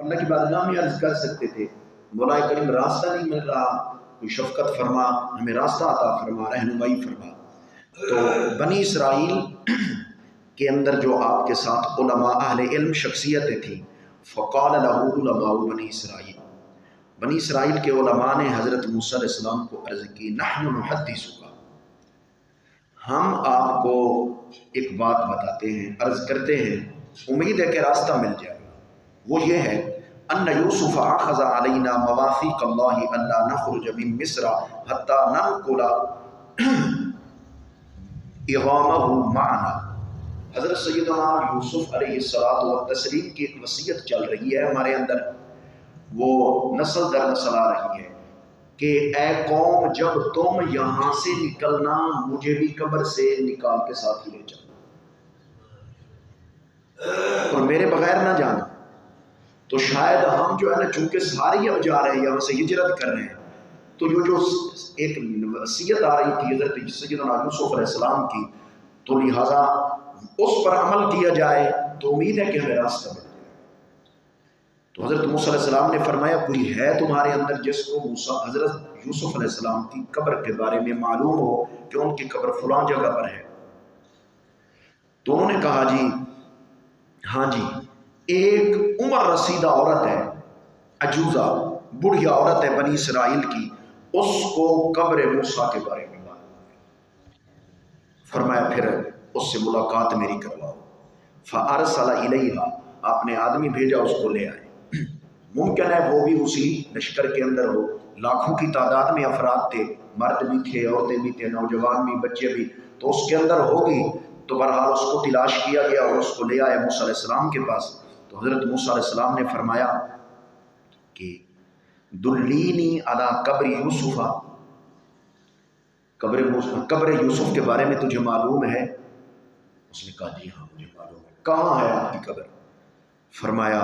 اللہ کی بارگاہ میں عرض کر سکتے تھے مولا کریم راستہ نہیں مل رہا، کوئی شفقت فرما، ہمیں راستہ عطا فرما، رہنمائی فرما۔ تو بنی اسرائیل کے اندر جو آپ کے ساتھ علماء اہل علم شخصیتیں تھیں، فقال له علماء بنی اسرائیل، بنی اسرائیل کے علماء نے حضرت موسیٰ علیہ السلام کو عرض کی نحن نحدثک، ہم آپ کو ایک بات بتاتے ہیں، عرض کرتے ہیں، امید ہے کہ راستہ مل جائے گا، وہ یہ ہے ان یوسف اخذ علینا مواثیق اللہ الا نخرج من مصر حتی ننقل اغامہ معنا۔ حضرت سیدنا یوسف علیہ الصلوۃ والتسلیم کی ایک وصیت چل رہی ہے ہمارے اندر، وہ نسل در نسل آ رہی ہے کہ اے قوم جب تم یہاں سے نکلنا مجھے بھی قبر سے نکال کے ساتھ ہی لے جانا اور میرے بغیر نہ جانا۔ تو شاید ہم جو ہے نا چونکہ سارے اب جا رہے ہیں یہاں سے ہجرت کر رہے ہیں، تو یہ جو ایک وصیت آ رہی تھی حضرت سیدنا یوسف علیہ السلام کی، تو لہٰذا اس پر عمل کیا جائے تو امید ہے کہ ہمیں راستہ مل جائے۔ تو حضرت موسیٰ علیہ السلام نے فرمایا کوئی ہے تمہارے اندر جس کو حضرت یوسف علیہ السلام کی قبر کے بارے میں معلوم ہو کہ ان کی قبر فلاں جگہ پر ہے؟ تو انہوں نے کہا جی ہاں جی، ایک عمر رسیدہ عورت ہے، عجوزہ بڑھیا عورت ہے بنی اسرائیل کی، اس کو قبر موسیٰ کے بارے میں معلوم ہے۔ فرمایا پھر اس سے ملاقات میری کرواؤ۔ فارسل الیہا، آپ نے آدمی بھیجا اس کو لے آئے۔ ممکن ہے وہ بھی اسی لشکر کے اندر ہو، لاکھوں کی تعداد میں افراد تھے، مرد بھی تھے، عورتیں بھی تھے، نوجوان بھی، بچے بھی، تو اس کے اندر ہوگی۔ تو بہرحال اس کو تلاش کیا گیا اور اس کو لے آئے موسیٰ علیہ السلام کے پاس۔ تو حضرت موسیٰ علیہ السلام نے فرمایا کہ دلینی علی قبر یوسف، قبر یوسف کے بارے میں تجھے معلوم ہے؟ اس نے کہا جی ہاں مجھے معلوم ہے۔ کہاں ہے آپ کی قبر؟ فرمایا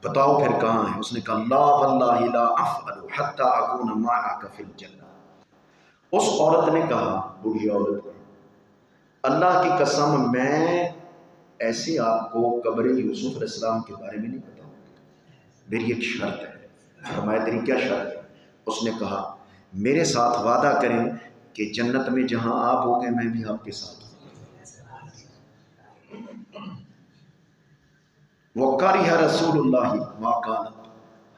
بتاؤ پھر کہاں ہے؟ اس نے کہا لا واللہ لا افعل حتی اکون معک فی الجنہ۔ اس عورت نے کہا، بوڑھی عورت نے، اللہ کی قسم میں ایسے آپ کو قبر یوسف علیہ السلام کے بارے میں نہیں بتاؤں گی، میری ایک شرط ہے۔ فرمایا تیری کیا شرط ہے؟ اس نے کہا میرے ساتھ وعدہ کریں کہ جنت میں جہاں آپ ہوگے میں بھی آپ کے ساتھ ہوں۔ وَقَرِهَ رسول اللہ ما قَالَ،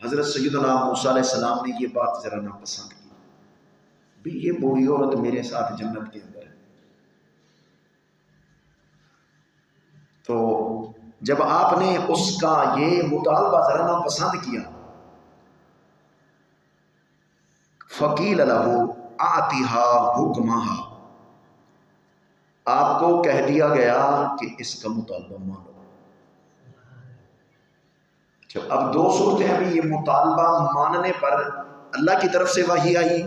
حضرت سیدنا موسیٰ علیہ السلام نے یہ بات ذرا ناپسند کی، بھی یہ بوڑھی عورت میرے ساتھ جنت کے اندر ہے۔ تو جب آپ نے اس کا یہ مطالبہ ذرا ناپسند کیا، فَقِيلَ لَهُ أَعْطِهَا حُكْمَهَا، آپ کو کہہ دیا گیا کہ اس کا مطالبہ مانو۔ اب دو صورتیں ہیں، یہ مطالبہ ماننے پر اللہ کی طرف سے وحی آئی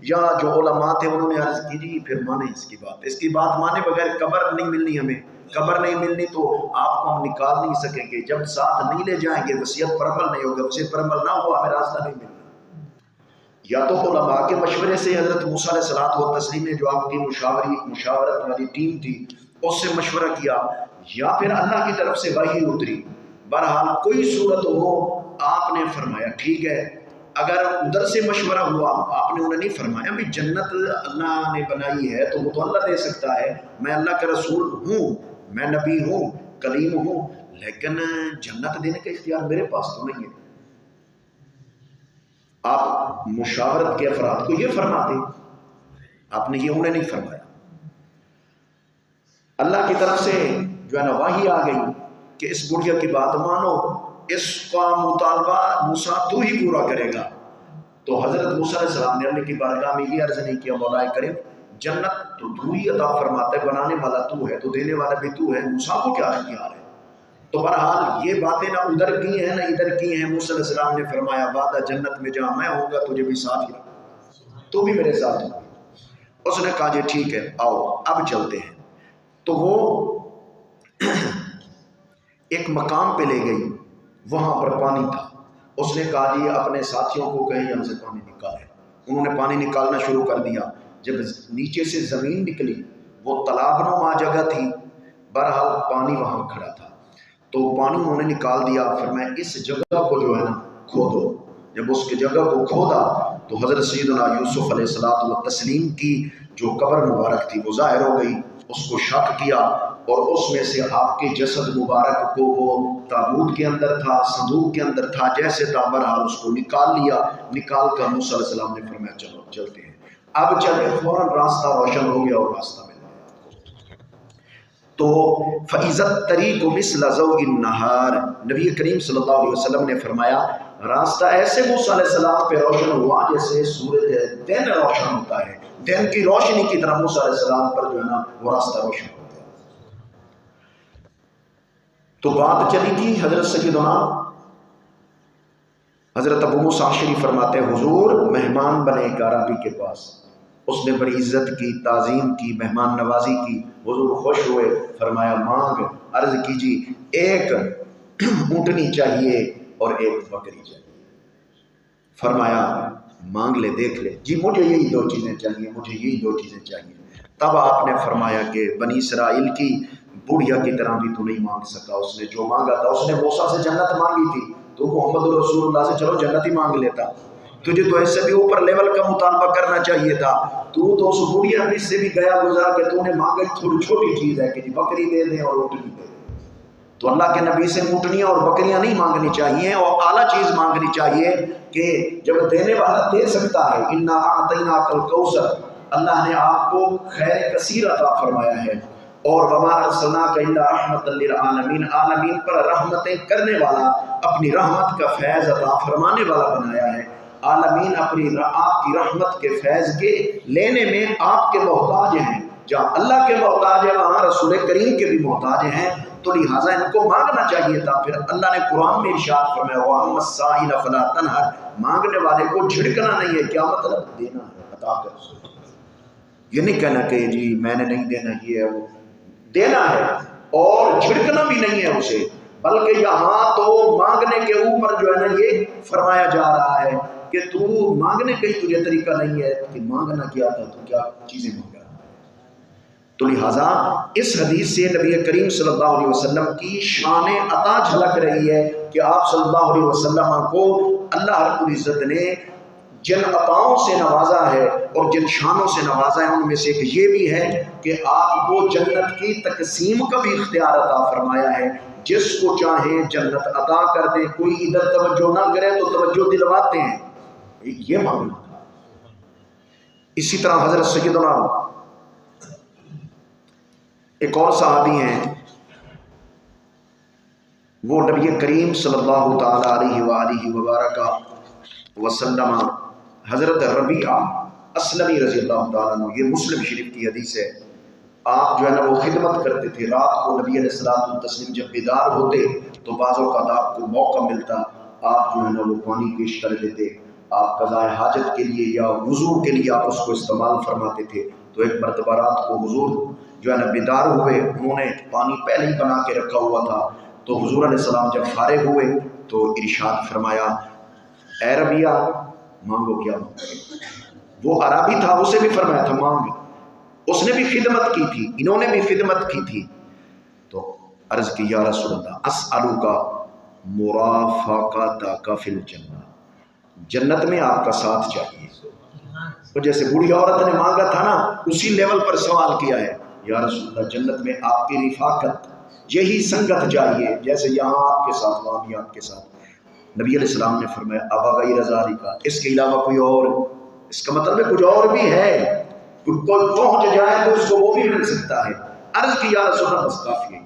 یا جو علماء تھے انہوں نے عرض کی جی پھر مانیں اس کی بات، اس کی بات مانے بغیر قبر نہیں ملنی، ہمیں قبر نہیں ملنی تو آپ کو ہم نکال نہیں سکیں گے، جب ساتھ نہیں لے جائیں گے وصیت پر عمل نہیں ہوگا، وصیت پر عمل نہ ہوا ہمیں راستہ نہیں ملنا۔ یا تو علماء کے مشورے سے حضرت موسیٰ علیہ الصلوۃ والتسلیم نے جو آپ کی مشاورت والی ٹیم تھی اس سے مشورہ کیا، یا پھر اللہ کی طرف سے وحی اتری۔ بہرحال کوئی صورت ہو، آپ نے فرمایا ٹھیک ہے۔ اگر ادھر سے مشورہ ہوا، آپ نے انہیں نہیں فرمایا بھی جنت اللہ نے بنائی ہے تو وہ تو اللہ دے سکتا ہے، میں اللہ کا رسول ہوں، میں نبی ہوں، کلیم ہوں، لیکن جنت دینے کا اختیار میرے پاس تو نہیں ہے۔ آپ مشاورت کے افراد کو یہ فرماتے، آپ نے یہ انہیں نہیں فرمایا۔ اللہ کی طرف سے جو ہے نا وحی آ گئی کہ اس بڑھیا کی بات مانو، اس کا مطالبہ موسیٰ تو ہی پورا کرے گا۔ تو حضرت موسیٰ علیہ السلام نے اللہ کی بارگاہ میں یہ عرض نہیں کیا مولا کریم جنت تو ہی عطا فرماتا ہے، بنانے والا تو ہے، تو دینے والا بھی تو ہے، موسیٰ کو کیا اختیار ہے؟ تو بہرحال یہ باتیں نہ ادھر کی ہیں نہ ادھر کی ہیں۔ موسیٰ علیہ السلام نے فرمایا وعدہ جنت میں جہاں میں ہوں گا تجھے بھی ساتھ ہی رکھوں، تو بھی میرے ساتھ ہوں۔ اس نے کہا جی ٹھیک ہے آؤ اب چلتے ہیں۔ تو وہ ایک مقام پہ لے گئی، وہاں پر پانی تھا۔ اس نے کہا جی اپنے ساتھیوں کو کہیں یہاں سے پانی نکالیں۔ انہوں نے پانی نکالنا شروع کر دیا۔ جب نیچے سے زمین نکلی، وہ تالاب نما جگہ تھی، بہرحال پانی وہاں کھڑا تھا۔ تو پانی انہوں نے نکال دیا. پھر میں اس جگہ کو جو ہے نا کھودو. جب اس کی جگہ کو کھودا تو حضرت سیدنا یوسف علیہ الصلوۃ والتسلیم کی جو قبر مبارک تھی وہ ظاہر ہو گئی. اس کو شک کیا اور اس میں سے آپ کے جسد مبارک کو وہ تابوت کے اندر تھا، صندوق کے اندر تھا، جیسے تھا بہرحال اس کو نکال لیا. نکال کر موسیٰ علیہ السلام نے فرمایا چلو چلتے ہیں. اب چلے، فوراً راستہ روشن ہو گیا اور راستہ مل گیا. تو فَإِذَا الطَّرِيقُ مِثْلَ ضَوْءِ النَّهَارِ، نبی کریم صلی اللہ علیہ وسلم نے فرمایا راستہ ایسے موسیٰ علیہ السلام پہ روشن ہوا جیسے سورج دن روشن ہوتا ہے. دن کی روشنی کی طرح موسیٰ علیہ السلام پر جو ہے نا وہ راستہ روشن ہو گیا. تو بات چلی تھی حضرت سیدنا حضرت ابو موسیٰ اشعری فرماتے ہیں حضور مہمان بنے ایک عربی کے پاس. اس نے بڑی عزت کی، تعظیم کی، مہمان نوازی کی. حضور خوش ہوئے، فرمایا مانگ. عرض کیجیے ایک اونٹنی چاہیے اور ایک بکری چاہیے. فرمایا مانگ لے، دیکھ لے. جی مجھے یہی دو چیزیں چاہیے، مجھے یہی دو چیزیں چاہیے. تب آپ نے فرمایا کہ بنی اسرائیل کی بڑھیا کی طرح بھی تو نہیں مانگ سکا. اس نے جو مانگا تھا، اس نے موسیٰ سے جنت مانگی تھی، تو محمد رسول اللہ سے چلو جنت ہی مانگ لیتا. تجھے تو اس سے بھی اوپر لیول کا مطالبہ کرنا چاہیے تھا. تو اس بڑھیا حدیث سے بھی گیا گزرا کہ تو نے مانگا تھوڑی چھوٹی چیز ہے کہ جی بکری دے دیں اور اونٹنی دے دیں. تو اللہ کے نبی سے اونٹنیاں اور بکریاں نہیں مانگنی چاہیے، اور اعلیٰ چیز مانگنی چاہیے کہ جب دینے والا دے سکتا ہے. انا اعطیناک الکوثر، اللہ نے آپ کو خیر کثیر عطا فرمایا ہے. اور وما ارسلناک الا رحمۃ للعالمین، عالمین پر رحمتیں کرنے والا، اپنی رحمت کا فیض عطا فرمانے والا بنایا ہے. عالمین اپنی آپ کی رحمت کے فیض کے لینے میں آپ کے محتاج ہیں. جہاں اللہ کے محتاج ہیں وہاں رسول کریم کے بھی محتاج ہیں. تو لہٰذا ان کو مانگنا چاہیے تھا. پھر اللہ نے قرآن میں ارشاد فرمایا وَأَمَّا السَّائِلَ فَلَا تَنْهَرْ، مانگنے والے کو جھڑکنا نہیں ہے. کیا مطلب؟ دینا ہے، عطا کر. یہ نہیں کہنا کہ جی میں نے نہیں دینا، یہ ہے وہ. دینا ہے اور جھڑکنا بھی نہیں ہے اسے. بلکہ یہاں تو مانگنے کے اوپر جو ہے نا یہ فرمایا جا رہا ہے کہ تو مانگنے کا ہی تجھے طریقہ نہیں ہے کہ مانگنا کیا تھا، تو کیا چیزیں مانگا. تو لہٰذا اس حدیث سے نبی کریم صلی اللہ علیہ وسلم کی شان عطا جھلک رہی ہے کہ آپ صلی اللہ علیہ وسلم کو اللہ رب العزت نے جن عطاؤں سے نوازا ہے اور جن شانوں سے نوازا ہے ان میں سے ایک یہ بھی ہے کہ آپ کو جنت کی تقسیم کا بھی اختیار عطا فرمایا ہے. جس کو چاہیں جنت عطا کر دیں. کوئی ادھر توجہ نہ کرے تو توجہ دلواتے ہیں. یہ معاملہ تھا. اسی طرح حضرت سیدنا ایک اور صحابی ہیں، وہ نبی کریم صلی اللہ تعالی علیہ وآلہ وبارک وسلم حضرت ربیعہ اسلمی رضی اللہ تعالیٰ عنہ. یہ مسلم شریف کی حدیث ہے. آپ جو ہے نا وہ خدمت کرتے تھے. رات کو نبی علیہ الصلوۃ والتسلیم جب بیدار ہوتے تو بعض اوقات آپ کو موقع ملتا، آپ جو ہے نا وہ پانی پیش کر دیتے. آپ قضاء حاجت کے لیے یا وضو کے لیے آپ اس کو استعمال فرماتے تھے. تو ایک مرتبہ رات کو حضور جو ہے نا بیدار ہوئے، انہوں نے پانی پہلے ہی بنا کے رکھا ہوا تھا. تو حضور علیہ السلام جب فارغ ہوئے تو ارشاد فرمایا اے ربیعہ مانگو کیا مانگو. وہ عربی تھا، اسے بھی فرمایا تھا مانگ. اس نے بھی خدمت کی تھی، انہوں نے بھی خدمت کی تھی. تو عرض کی یا رسول اللہ اسألوک مرافقتک فی الجنہ، جنت میں آپ کا ساتھ چاہیے. تو جیسے بوڑھی عورت نے مانگا تھا نا اسی لیول پر سوال کیا ہے. یا رسول اللہ جنت میں آپ کی رفاقت، یہی سنگت چاہیے جیسے یہاں آپ کے ساتھ وہاں بھی آپ کے ساتھ. نبی علیہ السلام نے فرمایا اب غیر ذالک، اس کے علاوہ کوئی اور. اس کا مطلب ہے کچھ اور بھی ہے. کوئی پہنچ جائے تو اس کو وہ بھی مل سکتا ہے. عرض کی یا رسول اللہ بس کافی ہے،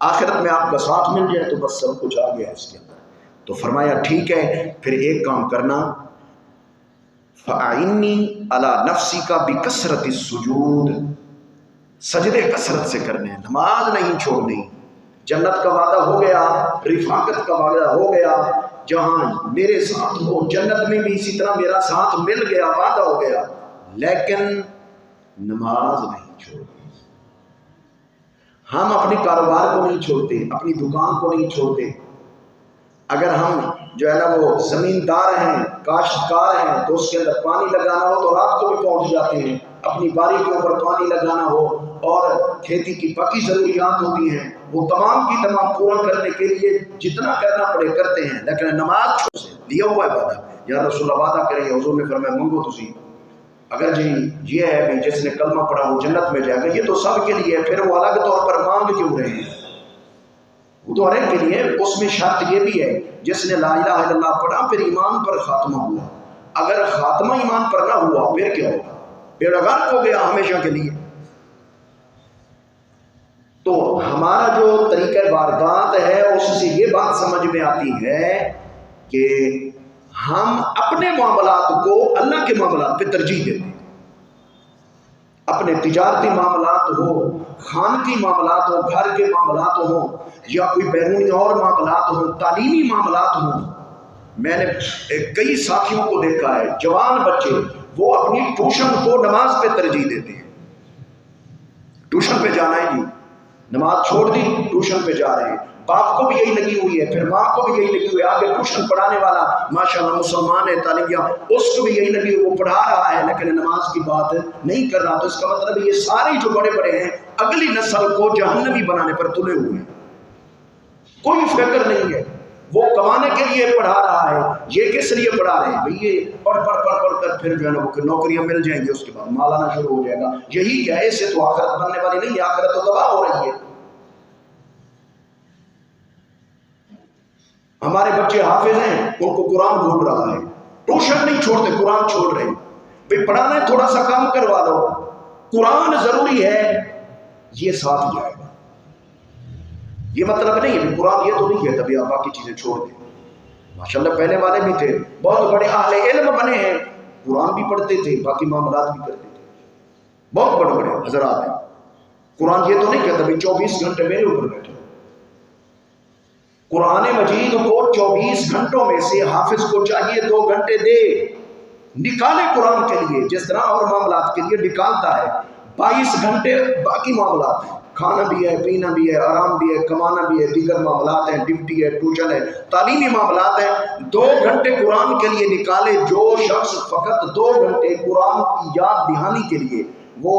آخرت میں آپ کا ساتھ مل جائے تو بس سب کچھ آ گیا اس کے اندر. تو فرمایا ٹھیک ہے پھر ایک کام کرنا، فَأَعِنِّي عَلَى نَفْسِكَ بِكَثْرَةِ السُّجُودِ، سجدے کثرت سے کرنے، نماز نہیں چھوڑنی. جنت کا وعدہ ہو گیا، رفاقت کا وعدہ ہو گیا، جہاں میرے ساتھ ہو جنت میں بھی اسی طرح میرا ساتھ مل گیا، وعدہ ہو گیا. لیکن نماز نہیں چھوڑنی. ہم اپنے کاروبار کو نہیں چھوڑتے، اپنی دکان کو نہیں چھوڑتے. اگر ہم جو ہے نا وہ زمیندار ہیں، کاشتکار ہیں، تو اس کے اندر پانی لگانا ہو تو رات کو بھی پہنچ جاتے ہیں، اپنی باری کے اوپر پانی لگانا ہو اور کھیتی کی باقی ضروریات ہوتی ہیں وہ تمام کی تمام پورا کرنے کے لیے جتنا کرنا پڑے کرتے ہیں، لیکن نماز چھوڑ سے دیا ہوا ہے وعدہ، یا رسول اللہ وعدہ کریں، حضور نے فرمایا منگو تسی، اگر جی یہ ہے کہ جس نے کلمہ پڑھا وہ جنت میں جائے گا، یہ تو سب کے لیے ہے، پھر وہ الگ طور پر مانگ کیوں رہے ہیں؟ وہ تو ہر ایک کے لیے، اس میں شرط یہ بھی ہے جس نے لا الہ الا اللہ پڑھا پھر ایمان پر خاتمہ ہوا، اگر خاتمہ ایمان پر نہ ہوا پھر کیا ہوگا؟ پھر غرق ہو گیا ہمیشہ کے لیے۔ تو ہمارا جو طریقہ واردات ہے اس سے یہ بات سمجھ میں آتی ہے کہ ہم اپنے معاملات کو اللہ کے معاملات پہ ترجیح دیتے ہیں، اپنے تجارتی معاملات ہو، خانگی معاملات ہو، گھر کے معاملات ہو، یا کوئی بیرونی اور معاملات ہو، تعلیمی معاملات ہو۔ میں نے کئی ساتھیوں کو دیکھا ہے، جوان بچے وہ اپنی ٹیوشن کو نماز پہ ترجیح دیتے ہیں، ٹیوشن پہ جانا ہے جی، نماز چھوڑ دی ٹیوشن پہ جا رہے ہیں، باپ کو بھی یہی لگی ہوئی ہے، پھر ماں کو بھی یہی لگی ہوئی ہے، آگے ٹیوشن پڑھانے والا ماشاءاللہ مسلمان ہے، تعلیم یافتہ، اس کو بھی یہی لگی ہوئی، وہ پڑھا رہا ہے لیکن نماز کی بات نہیں کر رہا، تو اس کا مطلب یہ سارے جو بڑے بڑے ہیں اگلی نسل کو جہنمی بنانے پر تلے ہوئے ہیں، کوئی فکر نہیں ہے، وہ کمانے کے لیے پڑھا رہا ہے، یہ کس لیے پڑھا رہے ہیں بھئی یہ پڑھ کر پھر جو ہے نا وہ نوکریاں مل جائیں گی، اس کے بعد مال آنا شروع ہو جائے گا، یہی کیا ہے، اس سے تو آخرت بننے والی نہیں ہے، آخرت تو تباہ ہو رہی ہے۔ ہمارے بچے حافظ ہیں، ان کو قرآن بھول رہا ہے، ٹیوشن نہیں چھوڑتے، قرآن چھوڑ رہے ہیں، بھئی پڑھانا ہے تھوڑا سا کام کروا دو، قرآن ضروری ہے، یہ ساتھ جائے گا، یہ مطلب نہیں ہے قرآن یہ تو نہیں ہے تبھی آپ باقی چیزیں چھوڑ دیں۔ ماشاءاللہ پہلے والے بھی تھے، بہت بڑے اہل علم بنے ہیں، قرآن بھی پڑھتے تھے، باقی معاملات بھی کرتے تھے، بہت بڑے بڑے حضرات ہیں، قرآن یہ تو نہیں کہتا بھی 24 گھنٹے میرے اوپر بیٹھے، قرآن مجید کو 24 گھنٹوں میں سے حافظ کو چاہیے 2 گھنٹے دے، نکالے قرآن کے لیے، جس طرح اور معاملات کے لیے نکالتا ہے، 22 گھنٹے باقی معاملات ہیں، کھانا بھی ہے، پینا بھی ہے، آرام بھی ہے، کمانا بھی ہے، دیگر معاملات ہیں، ڈیوٹی ہے، ٹیوشن ہے، تعلیمی معاملات ہیں، 2 گھنٹے قرآن کے لیے نکالے، جو شخص فقط 2 گھنٹے قرآن کی یاد دہانی کے لیے وہ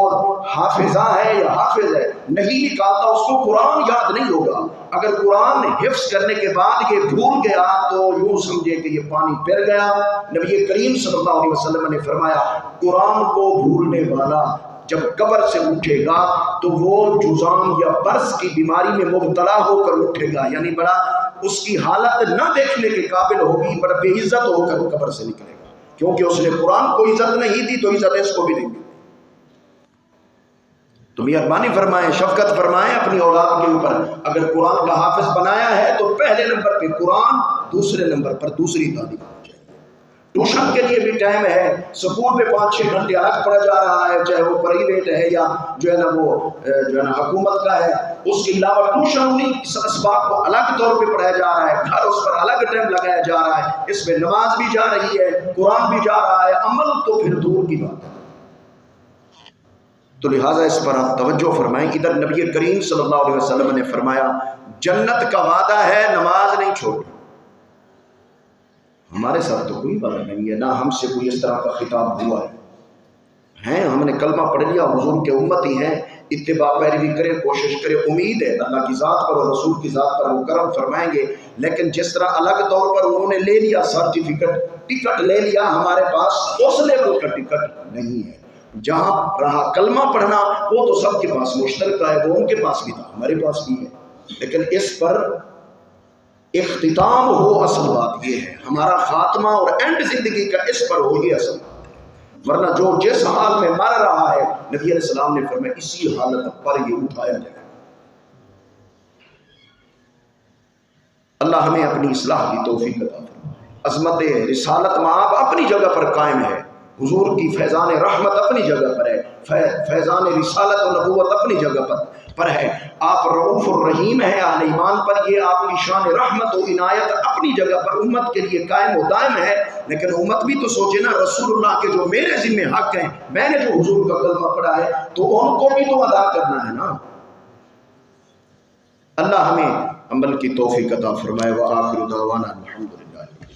حافظہ ہے یا حافظ ہے نہیں نکالتا، اس کو قرآن یاد نہیں ہوگا، اگر قرآن حفظ کرنے کے بعد یہ بھول گیا تو یوں سمجھے کہ یہ پانی پھر گیا۔ نبی کریم صلی اللہ علیہ وسلم نے فرمایا قرآن کو بھولنے والا جب قبر سے اٹھے گا تو وہ جذام یا برس کی بیماری میں مبتلا ہو کر اٹھے گا، یعنی بڑا اس کی حالت نہ دیکھنے کے قابل ہوگی، بڑا بے عزت ہو کر قبر سے نکلے گا، کیونکہ اس نے قرآن کو عزت نہیں دی تو عزت اس کو بھی نہیں دی۔ تو مہربانی فرمائیں، شفقت فرمائیں اپنی اولاد کے اوپر، اگر قرآن کا حافظ بنایا ہے تو پہلے نمبر پہ قرآن، دوسرے نمبر پر دوسری تعلیم ہونی چاہیے۔ ٹیوشن کے لیے بھی ٹائم ہے، سکول میں 5-6 گھنٹے الگ پڑھا جا رہا ہے، چاہے وہ پرائیویٹ ہے یا جو ہے نا وہ جو ہے نا حکومت کا ہے، اس کے علاوہ ٹیوشن انہیں اسباق کو الگ طور پہ پڑھایا جا رہا ہے، گھر اس پر الگ ٹائم لگایا جا رہا ہے، اس میں نماز بھی جا رہی ہے، قرآن بھی جا رہا ہے، عمل تو پھر دور کی بات ہے۔ تو لہٰذا اس پر آپ توجہ فرمائیں، ادھر نبی کریم صلی اللہ علیہ وسلم نے فرمایا جنت کا وعدہ ہے، نماز نہیں چھوڑنی۔ ہمارے ساتھ تو کوئی وعدہ نہیں ہے، نہ ہم سے کوئی اس طرح کا خطاب ہوا ہے، ہم نے کلمہ پڑھ لیا، حضور کے امتی ہیں، اتباع پیروی کرے، کوشش کرے، امید ہے اللہ کی ذات پر اور رسول کی ذات پر وہ کرم فرمائیں گے، لیکن جس طرح الگ طور پر انہوں نے لے لیا سرٹیفکیٹ، ٹکٹ لے لیا، ہمارے پاس اس لیول کا ٹکٹ نہیں ہے۔ جہاں رہا کلمہ پڑھنا وہ تو سب کے پاس مشترکہ ہے، وہ ان کے پاس بھی تھا، ہمارے پاس بھی ہے، لیکن اس پر اختتام ہو، اصل بات یہ ہے ہمارا خاتمہ اور اینڈ زندگی کا اس پر ہو، یہ اصل بات ہے، ورنہ جو جس حال میں مر رہا ہے نبی علیہ السلام نے فرمایا اسی حالت پر یہ اٹھایا جائے۔ اللہ ہمیں اپنی اصلاح کی توفیق عطا فرمائے۔ عظمت رسالت مآب اپنی جگہ پر قائم ہے، حضور کی فیضان رحمت اپنی جگہ پر ہے، فیضان رسالت و نبوت اپنی جگہ پر ہے، آپ رؤوف الرحیم ہیں اہل ایمان پر، یہ آپ کی شان رحمت و عنایت اپنی جگہ پر امت کے لیے قائم و دائم ہے، لیکن امت بھی تو سوچے نا، رسول اللہ کے جو میرے ذمہ حق ہیں، میں نے جو حضور کا کلمہ پڑھا ہے تو ان کو بھی تو ادا کرنا ہے نا۔ اللہ ہمیں عمل کی توفیق عطا فرمائے۔ وآخر دعوانا الحمدللہ۔